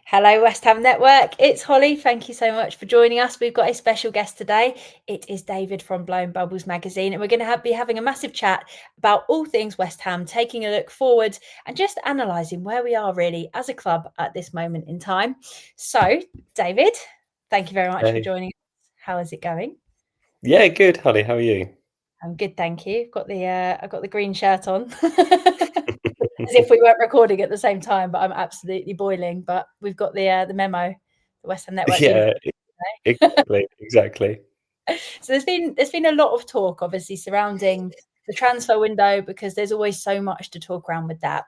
Hello, West Ham Network. It's Holly. Thank you so much for joining us. We've got a special guest today. It is David from Blown Bubbles magazine, and we're going to be having a massive chat about all things West Ham, taking a look forward and just analysing where we are really as a club at this moment in time. So, David, thank you very much for Hey. joining us. How is it going? Yeah, good, Holly. How are you? I'm good, thank you. I've got the green shirt on. As if we weren't recording at the same time, but I'm absolutely boiling. But we've got the memo, the West Ham Network Yeah, uniform today. exactly. So there's been a lot of talk, obviously, surrounding the transfer window because there's always so much to talk around with that.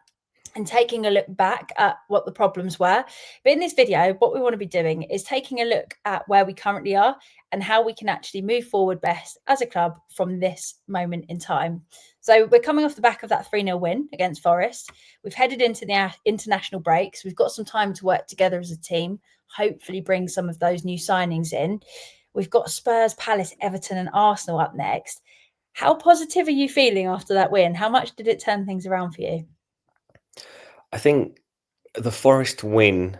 And taking a look back at what the problems were. But in this video, what we want to be doing is taking a look at where we currently are and how we can actually move forward best as a club from this moment in time. So we're coming off the back of that 3-0 win against Forest. We've headed into the international breaks. We've got some time to work together as a team, hopefully bring some of those new signings in. We've got Spurs, Palace, Everton and Arsenal up next. How positive are you feeling after that win? How much did it turn things around for you? I think the Forest win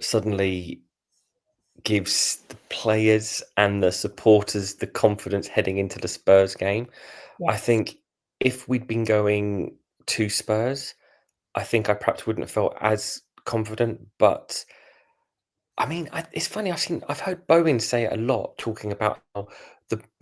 suddenly gives the players and the supporters the confidence heading into the Spurs game. I Yes. think if we'd been going to Spurs, I think I perhaps wouldn't have felt as confident. But I mean, it's funny. I've heard Bowen say it a lot, talking about how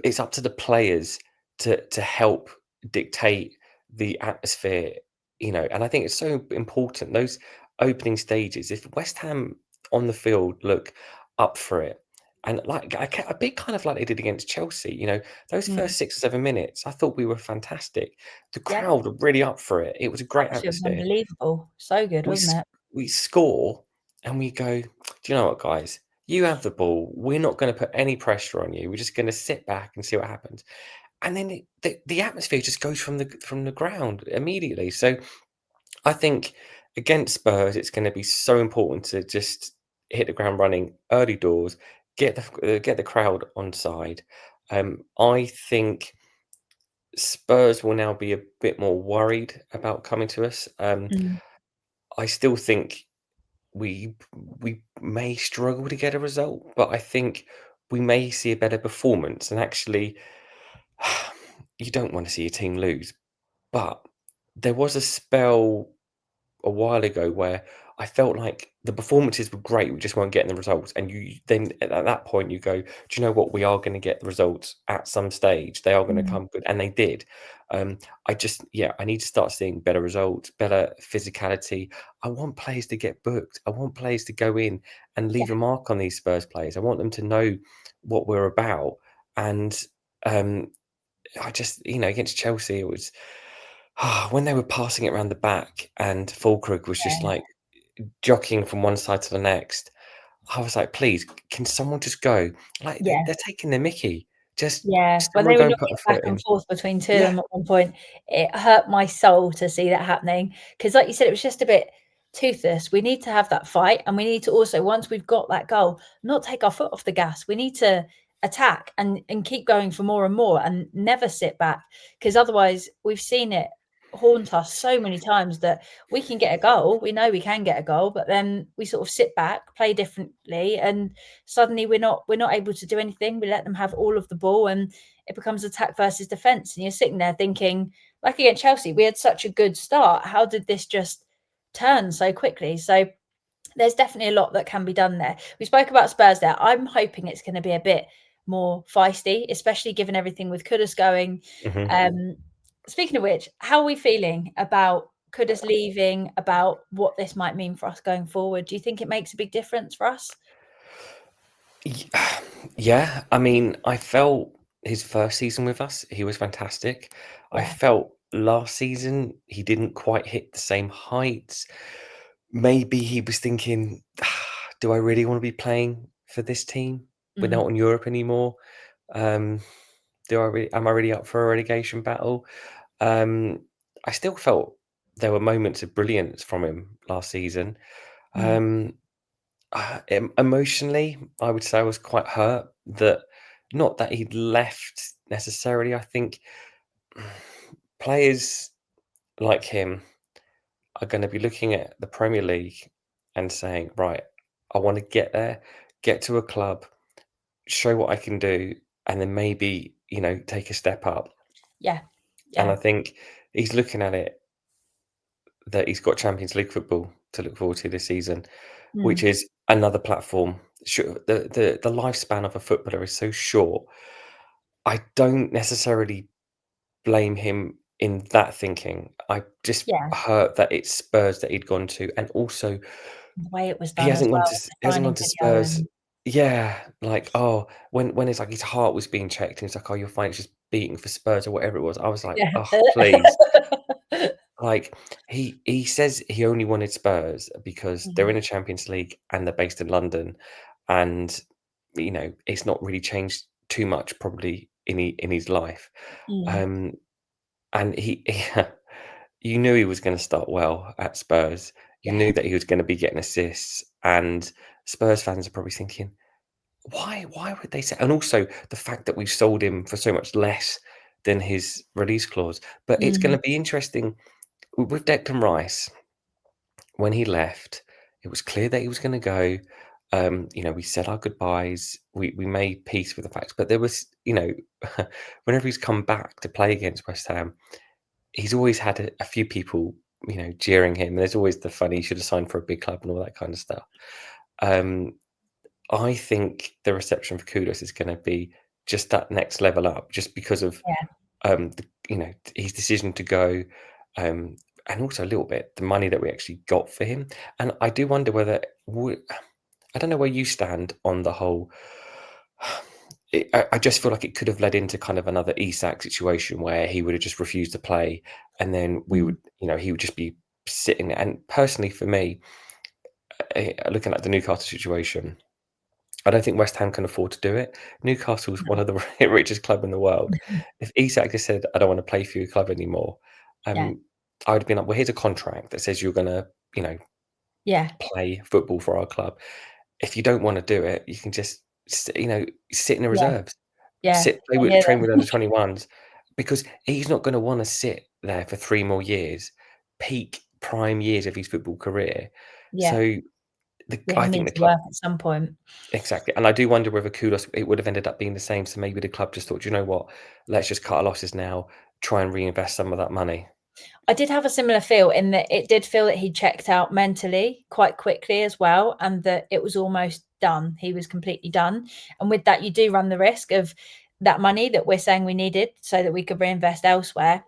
it's up to the players to help dictate the atmosphere, And I think it's so important those opening stages. If West Ham on the field look up for it, and like a bit kind of like they did against Chelsea, those Mm. first 6 or 7 minutes, I thought we were fantastic. The Yeah. crowd were really up for it. It was a great Atmosphere was atmosphere. unbelievable. So good, We wasn't s it? we score and we go, "Do you know what, guys? You have the ball. We're not gonna put any pressure on you. We're just gonna sit back and see what happens." And then the atmosphere just goes from the ground immediately. So I think against Spurs, it's gonna be so important to just hit the ground running early doors, get the crowd on side. I think Spurs will now be a bit more worried about coming to us. Mm. I still think we we may struggle to get a result, but I think we may see a better performance. And actually, you don't want to see your team lose, but there was a spell a while ago where I felt like the performances were great, we just weren't getting the results. And you then at that point you go, do you know what? We are going to get the results at some stage. They are going to Mm. come good, and they did. I need to start seeing better results, better physicality. I want players to get booked. I want players to go in and Yeah. leave a mark on these Spurs players. I want them to know what we're about. And um, I just, against Chelsea, it was when they were passing it around the back and Fulkrug was just Yeah. like jockeying from one side to the next. I was like, please, can someone just go? Like Yeah. they're taking the Mickey. Just Yeah. When someone they were go and put knocking a back foot and in. forth between two of Yeah, them at one point, it hurt my soul to see that happening. Because, like you said, it was just a bit toothless. We need to have that fight, and we need to also, once we've got that goal, not take our foot off the gas. We need to attack and keep going for more and more and never sit back. Because otherwise, we've seen it haunt us so many times that we can get a goal. We know we can get a goal, but then we sort of sit back, play differently, and suddenly we're not able to do anything. We let them have all of the ball and it becomes attack versus defense. And you're sitting there thinking, like against Chelsea, we had such a good start. How did this just turn so quickly? So there's definitely a lot that can be done there. We spoke about Spurs there. I'm hoping it's going to be a bit more feisty, especially given everything with Kudus going. hmm Um, Speaking of which, how are we feeling about Kudus leaving, about what this might mean for us going forward? Do you think it makes a big difference for us? yeah. I mean, I felt his first season with us, he was fantastic. I Yeah. felt last season he didn't quite hit the same heights. Maybe he was thinking, do I really want to be playing for this team? We're Mm. not in Europe anymore. Um, am I really up for a relegation battle? Um, I still felt there were moments of brilliance from him last season. Mm. Um, Emotionally, I would say I was quite hurt that not that he'd left necessarily. I think players like him are going to be looking at the Premier League and saying, right, I want to get there, get to a club, show what I can do, and then maybe, take a step up. Yeah. And Yeah. I think he's looking at it that he's got Champions League football to look forward to this season, which Mm. is another platform. The lifespan of a footballer is so short. I don't necessarily blame him in that thinking. I just Yeah. heard that it's Spurs that he'd gone to, and also The way it was he done as hasn't gone well to with the he hasn't gone signing to video Spurs. and Yeah, like, oh, when it's like his heart was being checked, and it's like, "Oh, you're fine, it's just beating for Spurs," or whatever it was. I was like, yeah. "Oh, please." Like, he says he only wanted Spurs because they're Mm. in a Champions League and they're based in London, and, it's not really changed too much probably in his life. Mm. Um, and he you knew he was gonna start well at Spurs. You Yeah. knew that he was gonna be getting assists, and Spurs fans are probably thinking, "Why would they say?" And also the fact that we've sold him for so much less than his release clause. But it's Mm. gonna be interesting with Declan Rice. When he left, it was clear that he was gonna go. We said our goodbyes. We made peace with the facts, but there was, whenever he's come back to play against West Ham, he's always had a few people, jeering him. There's always the funny, "You should have signed for a big club," and all that kind of stuff. Um, I think the reception for Kudus is gonna be just that next level up, just because of, Yeah. his decision to go, um, and also a little bit the money that we actually got for him. And I do wonder whether I don't know where you stand on the whole. I just feel like it could have led into kind of another Isak situation where he would have just refused to play, and then we Mm. would, he would just be sitting there. And personally, for me, looking at the Newcastle situation, I don't think West Ham can afford to do it. Newcastle's one No. of the richest club in the world. If Isak just said, "I don't want to play for your club anymore," Yeah. um, I would have been like, "Well, here's a contract that says you're gonna, Yeah. play football for our club. If you don't want to do it, you can just, sit in the Yeah. reserves, Yeah. sit, play I with, hear train with that. under 21s, because he's not going to want to sit there for 3 more years, peak prime years of his football career. Yeah. So Yeah. I He think the needs to club. work at some point. Exactly, and I do wonder whether Kudos it would have ended up being the same, so maybe the club just thought, "Do you know what? Let's just cut our losses now, try and reinvest some of that money." I did have a similar feel in that it did feel that he checked out mentally quite quickly as well, and that it was almost done. He was completely done. And with that, you do run the risk of that money that we're saying we needed so that we could reinvest elsewhere.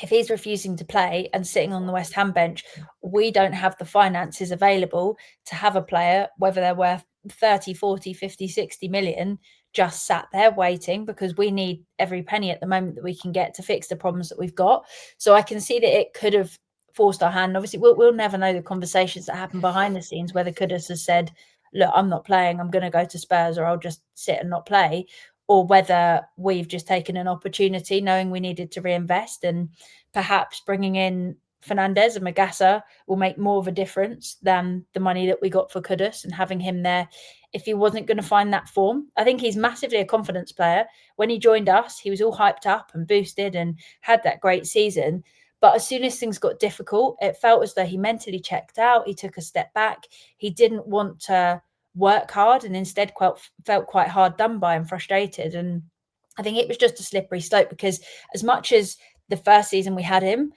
If he's refusing to play and sitting on the West Ham bench, we don't have the finances available to have a player, whether they're worth 30, 40, 50, 60 million, just sat there waiting because we need every penny at the moment that we can get to fix the problems that we've got. So I can see that it could have forced our hand. Obviously, we'll never know the conversations that happen behind the scenes, whether Kudus has said, look, I'm not playing, I'm going to go to Spurs, or I'll just sit and not play, or whether we've just taken an opportunity knowing we needed to reinvest, and perhaps bringing in Fernandez and Magassa will make more of a difference than the money that we got for Kudus, and having him there if he wasn't going to find that form. I think he's massively a confidence player. When he joined us, he was all hyped up and boosted and had that great season. But as soon as things got difficult, it felt as though he mentally checked out. He took a step back. He didn't want to work hard and instead felt quite hard done by and frustrated. And I think it was just a slippery slope because as much as the first season we had him,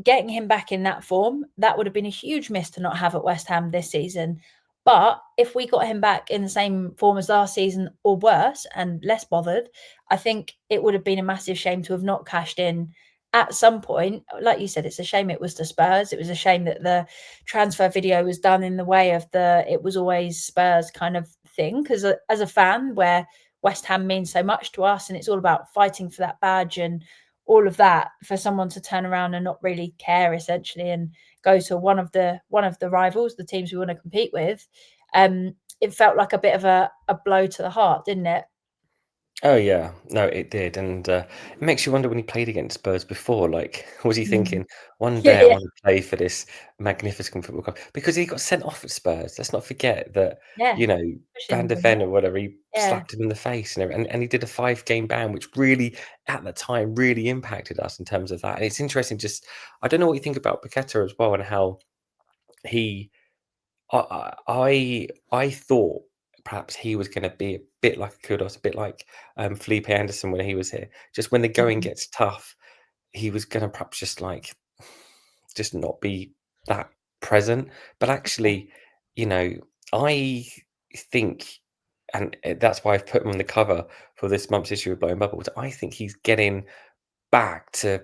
getting him back in that form, that would have been a huge miss to not have at West Ham this season. But if we got him back in the same form as last season or worse and less bothered, I think it would have been a massive shame to have not cashed in at some point. Like you said, it's a shame it was to Spurs. It was a shame that the transfer video was done in the way of the it was always Spurs kind of thing. Because as a fan, where West Ham means so much to us and it's all about fighting for that badge and all of that, for someone to turn around and not really care essentially and go to one of the rivals, the teams we want to compete with, it felt like a bit of a blow to the heart, didn't it? Oh, yeah. No, it did, and, it makes you wonder when he played against Spurs before, like, was he Mm. thinking, "One Yeah, day I yeah, wanna play for this magnificent football club," because he got sent off at Spurs. Let's not forget that, yeah. you know, Van Pushing der them, Ven or whatever, he yeah. slapped him in the face and and he did a 5-game ban, which really, at the time, really impacted us in terms of that, and it's interesting just I don't know what you think about Paqueta as well and how he I thought perhaps he was going to be a bit like Kudos, a bit like Felipe Anderson when he was here. Just when the going Mhm. gets tough, he was going to perhaps just not be that present. But Okay. actually, you know, I think, and that's why I've put him on the cover for this month's issue of Blowing Bubbles. I think he's getting back to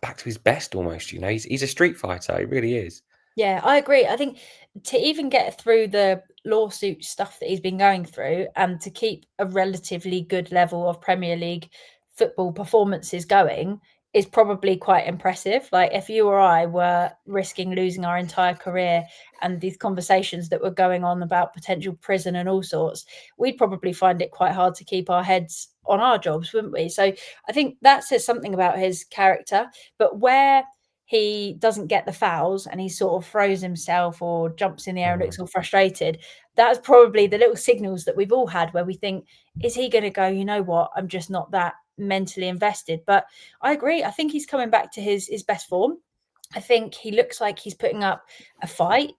back to his best almost. He's a street fighter. He really is. Yeah, I agree. I think to even get through the lawsuit stuff that he's been going through and to keep a relatively good level of Premier League football performances going is probably quite impressive. Like if you or I were risking losing our entire career and these conversations that were going on about potential prison and all sorts, we'd probably find it quite hard to keep our heads on our jobs, wouldn't we? So I think that says something about his character. But where he doesn't get the fouls and he sort of throws himself or jumps in the air and Mm. looks all frustrated, that's probably the little signals that we've all had where we think, is he going to go, you know what, I'm just not that mentally invested. But I agree. I think he's coming back to his best form. I think he looks like he's putting up a fight.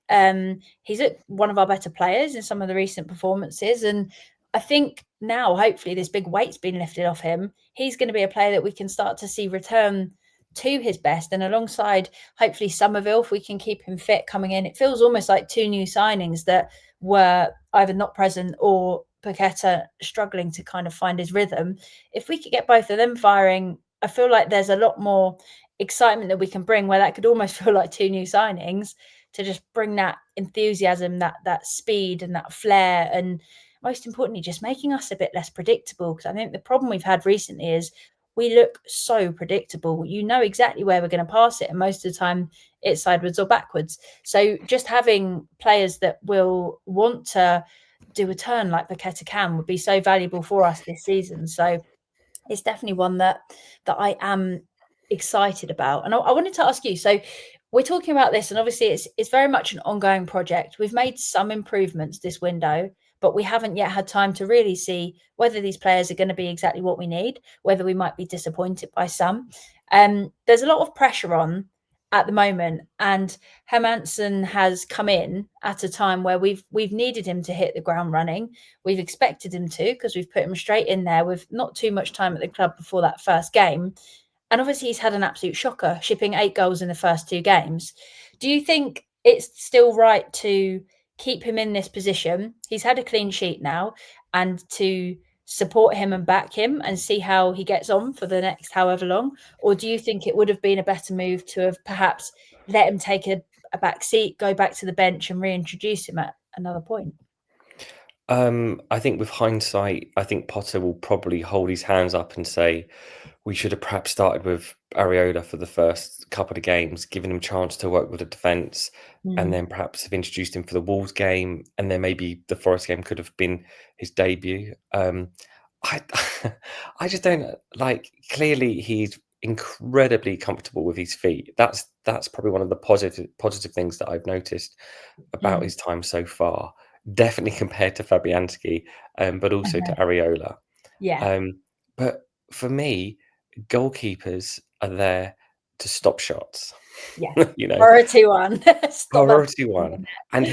He's one of our better players in some of the recent performances. And I think now, hopefully, this big weight's been lifted off him. He's going to be a player that we can start to see return to his best. And alongside, hopefully, Somerville, if we can keep him fit coming in, it feels almost like two new signings that were either not present or Paqueta struggling to kind of find his rhythm. If we could get both of them firing, I feel like there's a lot more excitement that we can bring where that could almost feel like two new signings to just bring that enthusiasm, that speed and that flair, and most importantly just making us a bit less predictable, because I think the problem we've had recently is we look so predictable. You know exactly where we're going to pass it, and most of the time it's sideways or backwards. So just having players that will want to do a turn like Paqueta can would be so valuable for us this season. So it's definitely one that I am excited about. And I wanted to ask you, so we're talking about this, and obviously it's very much an ongoing project. We've made some improvements this window, but we haven't yet had time to really see whether these players are going to be exactly what we need, whether we might be disappointed by some. There's a lot of pressure on at the moment, and Hermansen has come in at a time where we've needed him to hit the ground running. We've expected him to, because we've put him straight in there with not too much time at the club before that first game. And obviously, he's had an absolute shocker, shipping 8 goals in the first 2 games. Do you think it's still right to keep him in this position? He's had a clean sheet now, and to support him and back him and see how he gets on for the next however long? Or do you think it would have been a better move to have perhaps let him take a back seat, go back to the bench and reintroduce him at another point? I think with hindsight, I think Potter will probably hold his hands up and say we should have perhaps started with Areola for the first couple of games, giving him a chance to work with the defence, and Mm, then perhaps have introduced him for the Wolves game, and then maybe the Forest game could have been his debut. I I just don't like. Clearly, he's incredibly comfortable with his feet. That's probably one of the positive things that I've noticed about mm. his time so far. Definitely compared to Fabianski, but also to Uh-huh. Areola. Yeah, Um, but for me, goalkeepers are there to stop shots. yeah. you know, Priority one. Stop that. priority one. And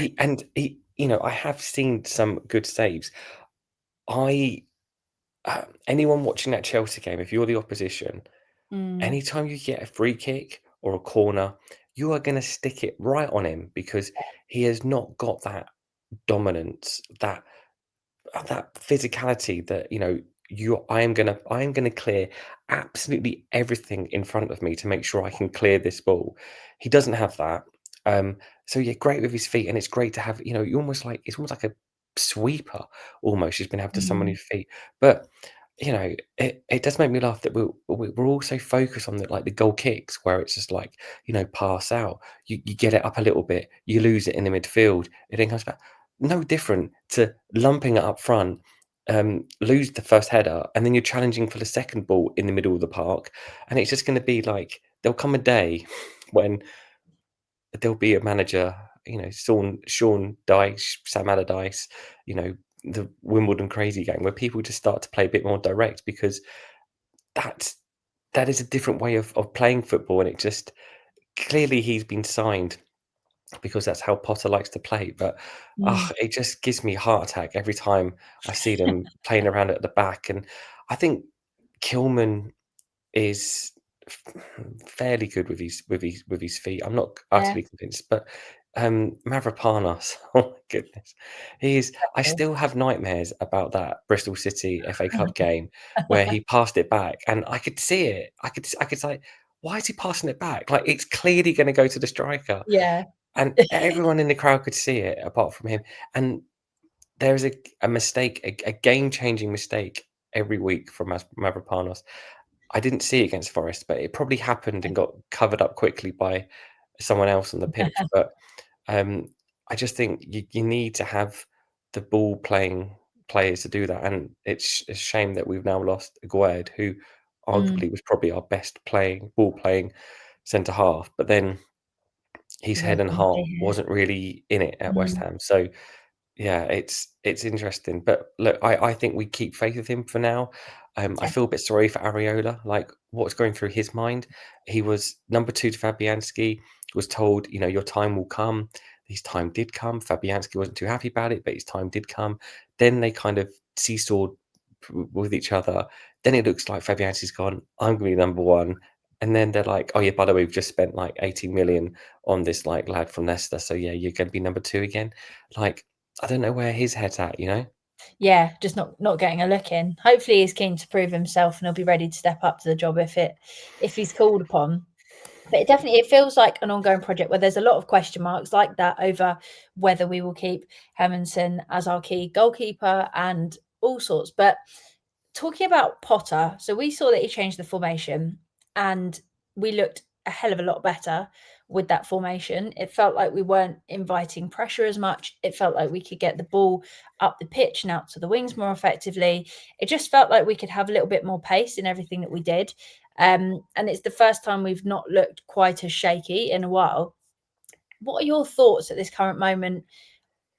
he, I have seen some good saves. I anyone watching that Chelsea game, if you're the opposition, Mm, anytime you get a free kick or a corner, you are going to stick it right on him because he has not got that dominance, that physicality that I am gonna clear absolutely everything in front of me to make sure I can clear this ball. He doesn't have that. Um, so yeah, great with his feet, and it's great to have. You almost like it's almost like a sweeper. Almost, he's been able to summon mm, his feet, but it does make me laugh that we're also focused on the goal kicks where it's just like pass out. You get it up a little bit, you lose it in the midfield, it then comes back. No different to lumping it up front, lose the first header, and then you're challenging for the second ball in the middle of the park, and it's just going to be like there'll come a day when there'll be a manager, Sean Dyche, Sam Allardyce, you know, the Wimbledon crazy game where people just start to play a bit more direct because that's that is a different way of playing football, and it just clearly he's been signed because that's how Potter likes to play. But Mm, it just gives me a heart attack every time I see them playing around at the back. And I think Kilman is fairly good with his feet. I'm not yeah, utterly convinced, but Mavropanos, oh my goodness, he is. I exactly. still have nightmares about that Bristol City FA Cup game where he passed it back, and I could see it. I could say, why is he passing it back? Like it's clearly going to go to the striker, Yeah, and everyone in the crowd could see it apart from him. And there is a mistake, a game changing mistake every week from Mavropanos. I didn't see it against Forest, but it probably happened and got covered up quickly by someone else on the pitch. But um, I just think you need to have the ball playing players to do that, and it's a shame that we've now lost Aguerd, who mm, arguably was probably our best playing ball playing centre half. But then his he head won't and be heart here. wasn't really in it at West Mm, Ham. So yeah, it's interesting, but look, I think we keep faith with him for now. I yeah, feel a bit sorry for Areola, like what's going through his mind. He was number 2 to Fabianski, was told, your time will come. His time did come. Fabianski wasn't too happy about it, but his time did come. Then they kind of seesawed with each other. Then it looks like Fabianski's gone, I'm gonna be number 1. And then they're like, oh yeah, by the way, we've just spent like 18 million on this like lad from Leicester. So yeah, you're gonna be number 2 again. Like I don't know where his head's at, you know? yeah, just not getting a look in. Hopefully, he's keen to prove himself, and he'll be ready to step up to the job if he's called upon. But it feels like an ongoing project where there's a lot of question marks like that over whether we will keep Hermansen as our key goalkeeper and all sorts. But talking about Potter, so we saw that he changed the formation and we looked a hell of a lot better with that formation. It felt like we weren't inviting pressure as much. It felt like we could get the ball up the pitch and out to the wings more effectively. It just felt like we could have a little bit more pace in everything that we did. And it's the first time we've not looked quite as shaky in a while. What are your thoughts at this current moment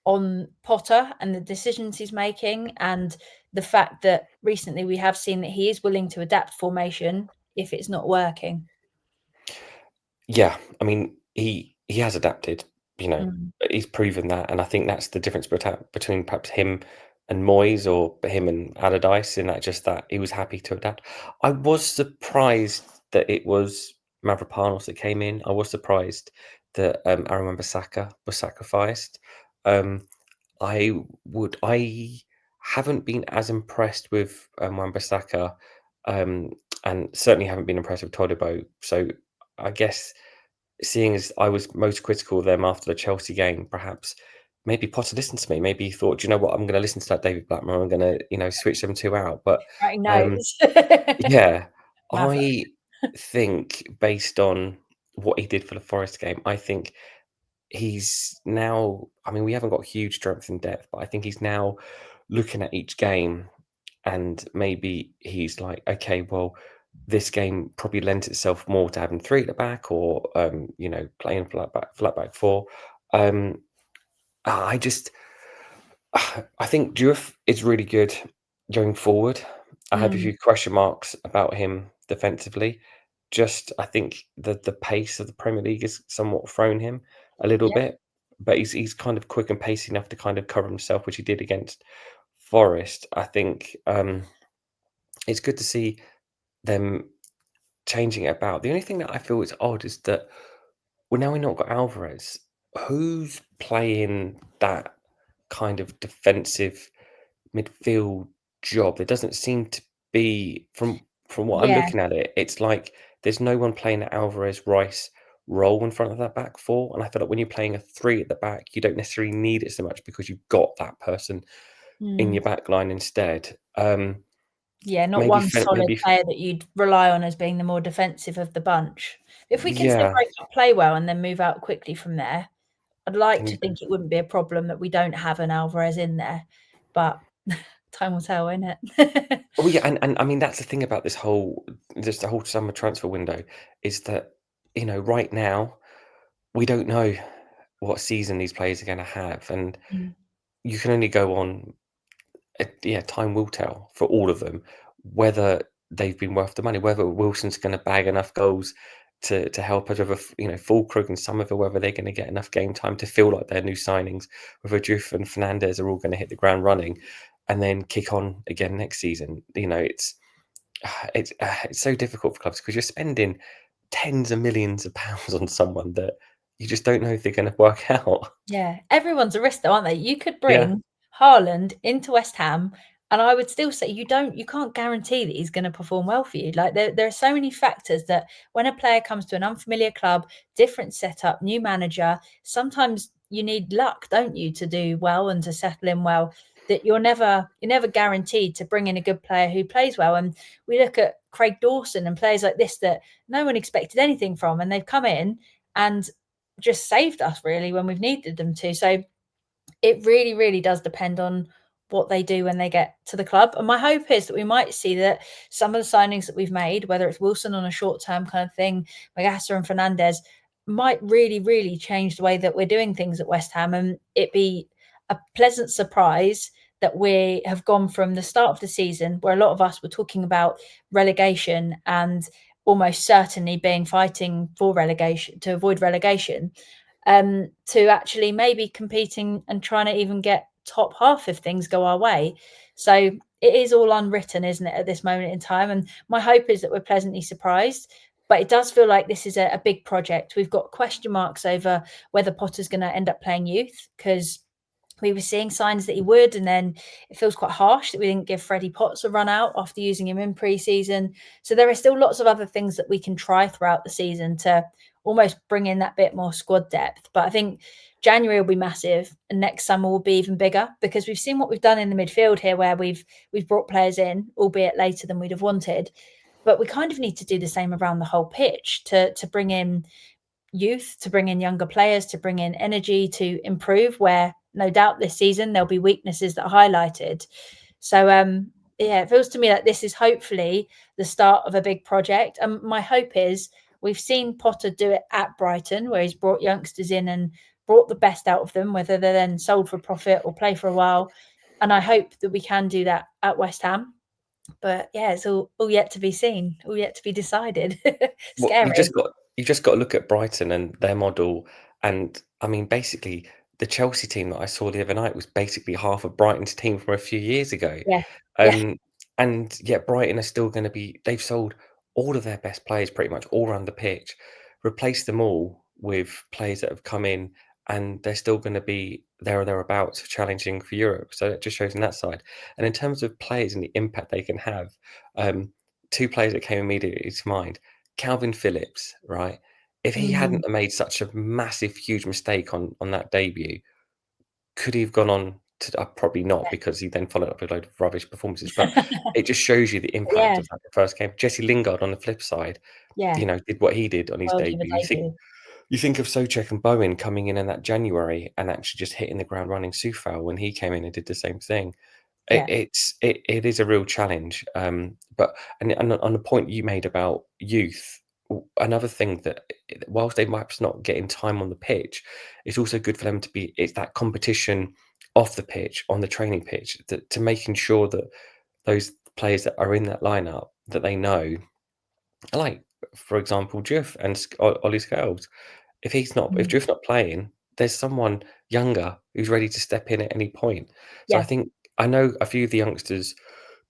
on Potter and the decisions he's making, and the fact that recently we have seen that he is willing to adapt formation if it's not working? Yeah, I mean, he has adapted, Mm, he's proven that, and I think that's the difference between perhaps him and Moyes or him and Allardyce in that just that he was happy to adapt. I was surprised that it was Mavropanos that came in. I was surprised that Aaron Wan-Bissaka was sacrificed. Um, I haven't been as impressed with Wan-Bissaka, um, and certainly haven't been impressed with Todibo. So I guess seeing as I was most critical of them after the Chelsea game, perhaps maybe Potter listened to me. Maybe he thought, "Do you know what? I'm going to listen to that David Blackmore. I'm going to, switch them two out." But writing um, notes. yeah, Maverick. I think based on what he did for the Forest game, I think he's now. I mean, we haven't got huge strength and depth, but I think he's now looking at each game and maybe he's like, okay, well, this game probably lends itself more to having three at the back or playing flat back four. Um, I just I think Diouf is really good going forward. I have a Mm, few question marks about him defensively. Just I think the pace of the Premier League has somewhat thrown him a little yeah. bit, but he's kind of quick and pacey enough to kind of cover himself, which he did against Forest. I think it's good to see them changing it about. The only thing that I feel is odd is that we've not got Alvarez. Who's playing that kind of defensive midfield job? There doesn't seem to be from what I'm Yeah. looking at it, it's like there's no one playing the Alvarez Rice role in front of that back four. And I feel like when you're playing a three at the back, you don't necessarily need it so much because you've got that person in Mm. your back line instead. Yeah, not Maybe one solid maybe player that you'd rely on as being the more defensive of the bunch. If we can still yeah. break up play well and then move out quickly from there, I'd like Then to you think it wouldn't be a problem that we don't have an Alvarez in there, but time will tell, won't it? Oh, yeah, and I mean, that's the thing about this the whole summer transfer window is that, right now, we don't know what season these players are gonna have, and Mm, you can only go on yeah, time will tell for all of them whether they've been worth the money, whether Wilson's gonna bag enough goals to help us with Fulkrug and Somerville, whether they're going to get enough game time to feel like their new signings, whether Diouf and Fernandez are all going to hit the ground running, and then kick on again next season. It's so difficult for clubs because you're spending tens of millions of pounds on someone that you just don't know if they're going to work out. Yeah, everyone's a risk though, aren't they? You could Yeah, bring Haaland into West Ham, and I would still say you can't guarantee that he's going to perform well for you. Like there are so many factors that when a player comes to an unfamiliar club, different setup, new manager, sometimes you need luck, don't you, to do well and to settle in well. That you're never guaranteed to bring in a good player who plays well. And we look at Craig Dawson and players like this that no one expected anything from, and they've come in and just saved us really when we've needed them to. So it really, really does depend on what they do when they get to the club. And my hope is that we might see that some of the signings that we've made, whether it's Wilson on a short term kind of thing, Magassa and Fernandez, might really, really change the way that we're doing things at West Ham, and it be a pleasant surprise that we have gone from the start of the season where a lot of us were talking about relegation and almost certainly being fighting for relegation to avoid relegation, to actually maybe competing and trying to even get top half if things go our way. So it is all unwritten, isn't it, at this moment in time? And my hope is that we're pleasantly surprised. But it does feel like this is a big project. We've got question marks over whether Potter's going to end up playing youth, because we were seeing signs that he would, and then it feels quite harsh that we didn't give Freddie Potts a run out after using him in pre-season. So there are still lots of other things that we can try throughout the season to almost bring in that bit more squad depth. But I think January will be massive, and next summer will be even bigger, because we've seen what we've done in the midfield here, where we've brought players in, albeit later than we'd have wanted. But we kind of need to do the same around the whole pitch to bring in youth, to bring in younger players, to bring in energy, to improve where no doubt this season there'll be weaknesses that are highlighted. So yeah, it feels to me like this is hopefully the start of a big project. And my hope is we've seen Potter do it at Brighton, where he's brought youngsters in and brought the best out of them, whether they're then sold for profit or play for a while. And I hope that we can do that at West Ham. But yeah, it's all yet to be seen, all yet to be decided. well, Scary. you just got to look at Brighton and their model, and I mean, basically, the Chelsea team that I saw the other night was basically half of Brighton's team from a few years ago. Yeah. Yeah. And yet Brighton are still going to be. They've sold all of their best players pretty much all around the pitch, replaced them all with players that have come in, and they're still going to be there or thereabouts challenging for Europe. So it just shows on that side. And in terms of players and the impact they can have, two players that came immediately to mind: Calvin Phillips, right? If he Mm. hadn't have made such a massive, huge mistake on that debut, could he have gone on to probably not, because he then followed up with a load of rubbish performances, but it just shows you the impact Yeah, of that first game. Jesse Lingard on the flip side, yeah, did what he did on his world of a debut. debut. You think of Souček and Bowen coming in that January and actually just hitting the ground running. Soufal, when he came in and did the same thing. Yeah. It is a real challenge. But on the point you made about youth, another thing that whilst they might not getting time on the pitch, it's also good for them to be. It's that competition off the pitch, on the training pitch, to making sure that those players that are in that lineup that they know, like for example, Diouf and Ollie Scales. If Mm. Drift's not playing, there's someone younger who's ready to step in at any point. So Yeah, I know a few of the youngsters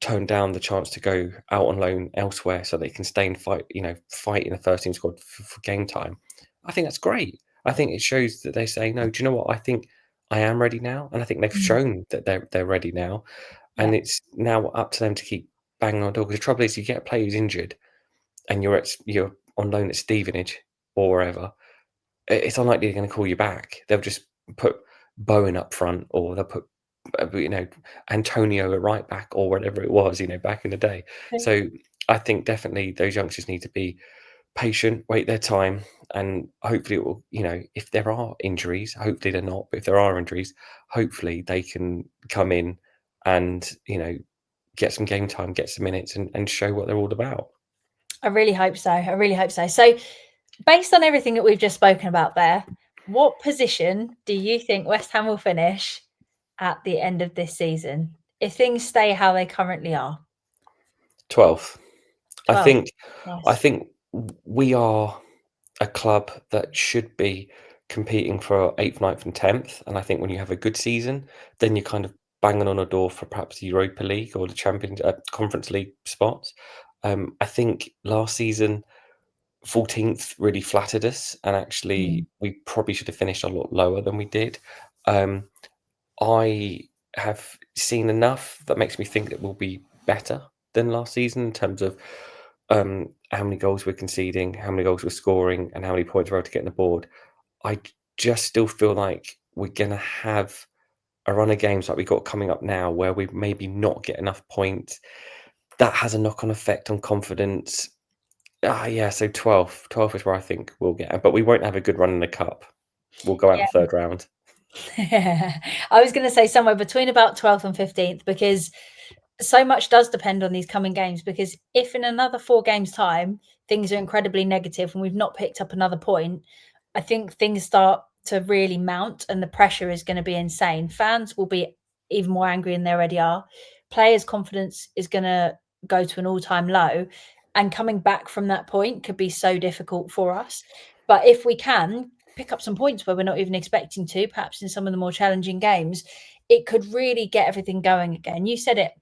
toned down the chance to go out on loan elsewhere so they can stay and fight in the first team squad for game time. I think that's great. I think it shows that they say, no, do you know what? I think I am ready now, and I think they've mm, shown that they're ready now, yeah, and it's now up to them to keep banging on the door. Because the trouble is, you get a player who's injured, and you're on loan at Stevenage or wherever, it's unlikely they're going to call you back. They'll just put Bowen up front, or they'll put Antonio at right back, or whatever it was, back in the day. So I think definitely those youngsters need to be patient, wait their time, and hopefully it will. If there are injuries, hopefully they're not. But if there are injuries, hopefully they can come in and get some game time, get some minutes, and show what they're all about. I really hope so. I really hope so. So, based on everything that we've just spoken about there, what position do you think West Ham will finish at the end of this season if things stay how they currently are? 12th. I 12. think I Nice. think we are. a club that should be competing for 8th, 9th, and 10th. And I think when you have a good season, then you're kind of banging on a door for perhaps the Europa League or the Champions Conference League spots. I think last season 14th really flattered us, and Mm. actually we probably should have finished a lot lower than we did. Um, I have seen enough that makes me think that we'll be better than last season in terms of how many goals we're conceding, how many goals we're scoring, and how many points we're able to get on the board. I just still feel like we're going to have a run of games like we got coming up now where we maybe not get enough points. That has a knock-on effect on confidence. Yeah, so 12th is where I think we'll get, but we won't have a good run in the cup. We'll go out the third round. I was going to say somewhere between about 12th and 15th, because so much does depend on these coming games. Because if in another 4 games time things are incredibly negative and we've not picked up another point, I think things start to really mount and the pressure is going to be insane. Fans will be even more angry than they already are. Players' confidence is going to go to an all-time low, and coming back from that point could be so difficult for us. But if we can pick up some points where we're not even expecting to, perhaps in some of the more challenging games, it could really get everything going again. You said it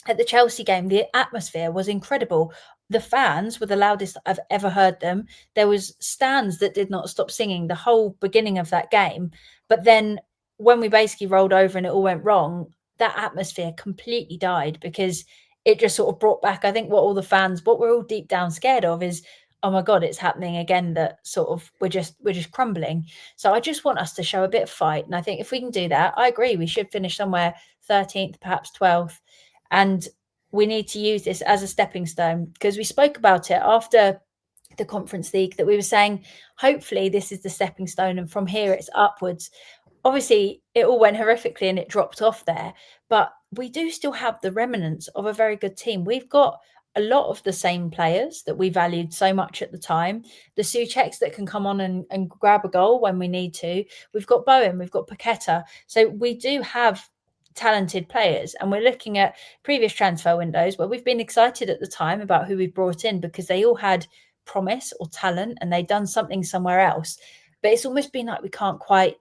at the Chelsea game, the atmosphere was incredible. The fans were the loudest I've ever heard them. There was stands that did not stop singing the whole beginning of that game. But then when we basically rolled over and it all went wrong, that atmosphere completely died, because it just sort of brought back, I think, what we're all deep down scared of is, oh my God, it's happening again, that sort of we're just crumbling. So I just want us to show a bit of fight. And I think if we can do that, I agree, we should finish somewhere 13th, perhaps 12th. And we need to use this as a stepping stone, because we spoke about it after the Conference League, that we were saying, hopefully this is the stepping stone and from here it's upwards. Obviously, it all went horrifically and it dropped off there, but we do still have the remnants of a very good team. We've got a lot of the same players that we valued so much at the time. The Součeks that can come on and grab a goal when we need to. We've got Bowen, we've got Paqueta. So we do have talented players, and we're looking at previous transfer windows where we've been excited at the time about who we've brought in because they all had promise or talent and they'd done something somewhere else. But it's almost been like we can't quite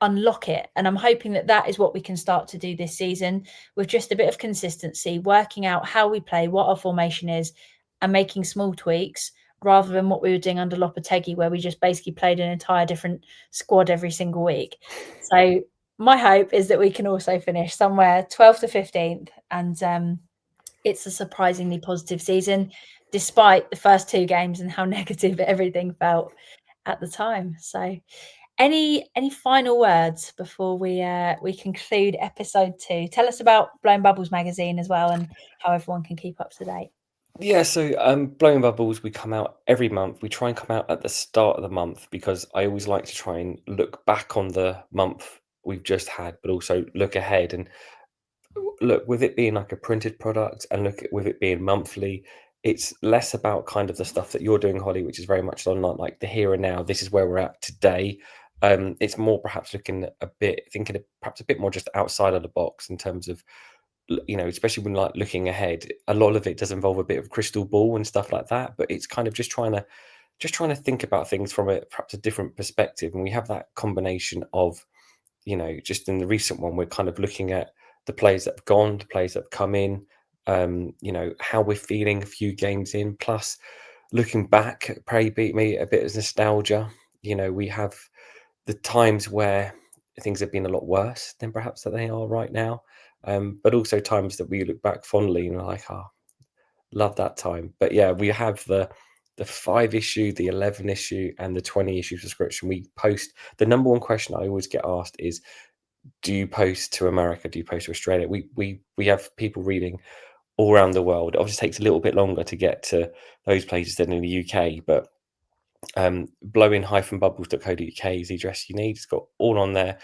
unlock it. And I'm hoping that that is what we can start to do this season, with just a bit of consistency, working out how we play, what our formation is, and making small tweaks, rather than what we were doing under Lopetegui, where we just basically played an entire different squad every single week. So my hope is that we can also finish somewhere 12th to 15th, and it's a surprisingly positive season, despite the first 2 games and how negative everything felt at the time. So any final words before we conclude episode 2? Tell us about Blowing Bubbles magazine as well, and how everyone can keep up to date. Yeah, so Blowing Bubbles, we come out every month. We try and come out at the start of the month because I always like to try and look back on the month we've just had, but also look ahead. And look, with it being like a printed product and with it being monthly, it's less about kind of the stuff that you're doing, Holly, which is very much on like the here and now. This is where we're at today. It's more perhaps thinking perhaps a bit more just outside of the box in terms of, especially when like looking ahead. A lot of it does involve a bit of crystal ball and stuff like that, but it's kind of just trying to think about things from perhaps a different perspective. And we have that combination of, just in the recent one, we're kind of looking at the players that have gone, the players that have come in, how we're feeling a few games in, plus looking back, Pray Beat Me, a bit of nostalgia. We have the times where things have been a lot worse than perhaps that they are right now. But also times that we look back fondly and are like, oh, love that time. But yeah, we have the 5 issue, the 11 issue, and the 20 issue subscription. We post, the number one question I always get asked is, do you post to America? Do you post to Australia? We have people reading all around the world. It obviously takes a little bit longer to get to those places than in the UK, but blowing-bubbles.co.uk is the address you need. It's got all on there,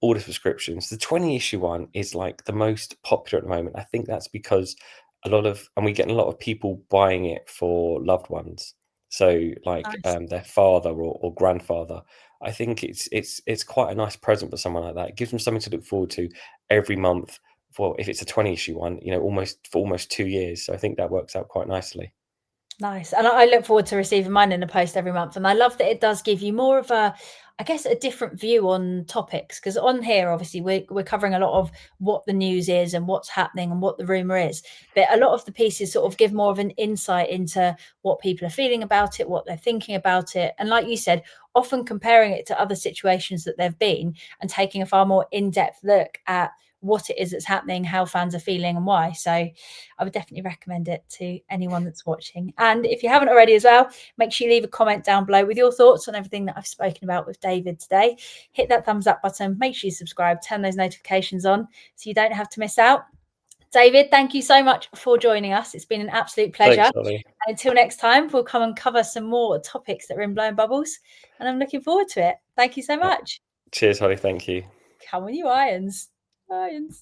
all the subscriptions. The 20 issue one is like the most popular at the moment. I think that's because we're getting a lot of people buying it for loved ones. So like Nice. their father or grandfather. I think it's quite a nice present for someone like that. It gives them something to look forward to every month. For if it's a 20 issue one, almost 2 years. So I think that works out quite nicely. Nice. And I look forward to receiving mine in the post every month. And I love that it does give you more of a, I guess, a different view on topics. Because on here, obviously, we're covering a lot of what the news is and what's happening and what the rumor is. But a lot of the pieces sort of give more of an insight into what people are feeling about it, what they're thinking about it. And like you said, often comparing it to other situations that they've been and taking a far more in-depth look at what it is that's happening, how fans are feeling, and why. So I would definitely recommend it to anyone that's watching. And if you haven't already as well, make sure you leave a comment down below with your thoughts on everything that I've spoken about with David today. Hit that thumbs up button, make sure you subscribe, turn those notifications on so you don't have to miss out. David, thank you so much for joining us. It's been an absolute pleasure. Thanks, Holly. And until next time, we'll come and cover some more topics that are in Blowing Bubbles. And I'm looking forward to it. Thank you so much. Cheers, Holly. Thank you. Come on, you Irons. Irons.